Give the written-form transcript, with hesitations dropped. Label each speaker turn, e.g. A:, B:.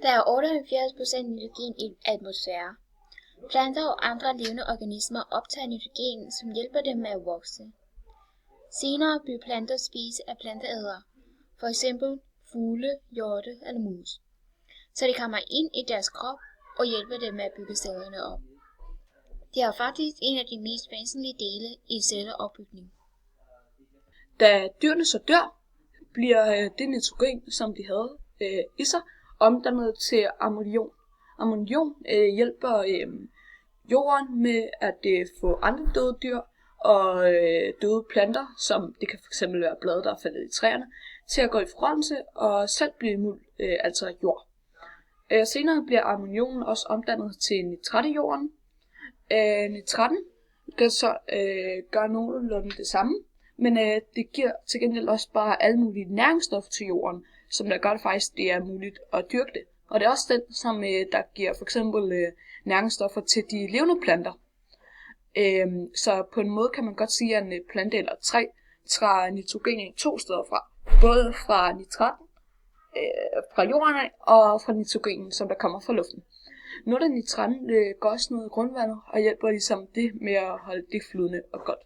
A: Der er 78% nitrogen i atmosfæren. Planter og andre levende organismer optager nitrogen, som hjælper dem med at vokse. Senere bliver planter spist af planteædere, f.eks. fugle, hjorte eller mus, så det kommer ind i deres krop og hjælper dem med at bygge cellerne op. Det er faktisk en af de mest væsentlige dele i celleopbygning.
B: Da dyrene så dør, bliver det nitrogen, som de havde i sig, omdannet til ammonium. Ammonium hjælper jorden med at få andre døde dyr og døde planter, som det kan fx være blade, der er faldet i træerne, til at gå i forrådnelse og selv blive muld, altså jord. Senere bliver ammoniumen også omdannet til nitrat i jorden. Nitraten kan så gøre nogenlunde det samme, men det giver til gengæld også bare alle mulige næringsstoffer til jorden, som der gør det faktisk, det er muligt at dyrke det. Og det er også den, som der giver for eksempel næringsstoffer til de levende planter. Så på en måde kan man godt sige, at en plante eller træ tager nitrogen 2 steder fra. Både fra nitraten, fra jorden af, og fra nitrogenen, som der kommer fra luften. Noget af nitraten går også ned i grundvandet og hjælper ligesom det med at holde det flydende og godt.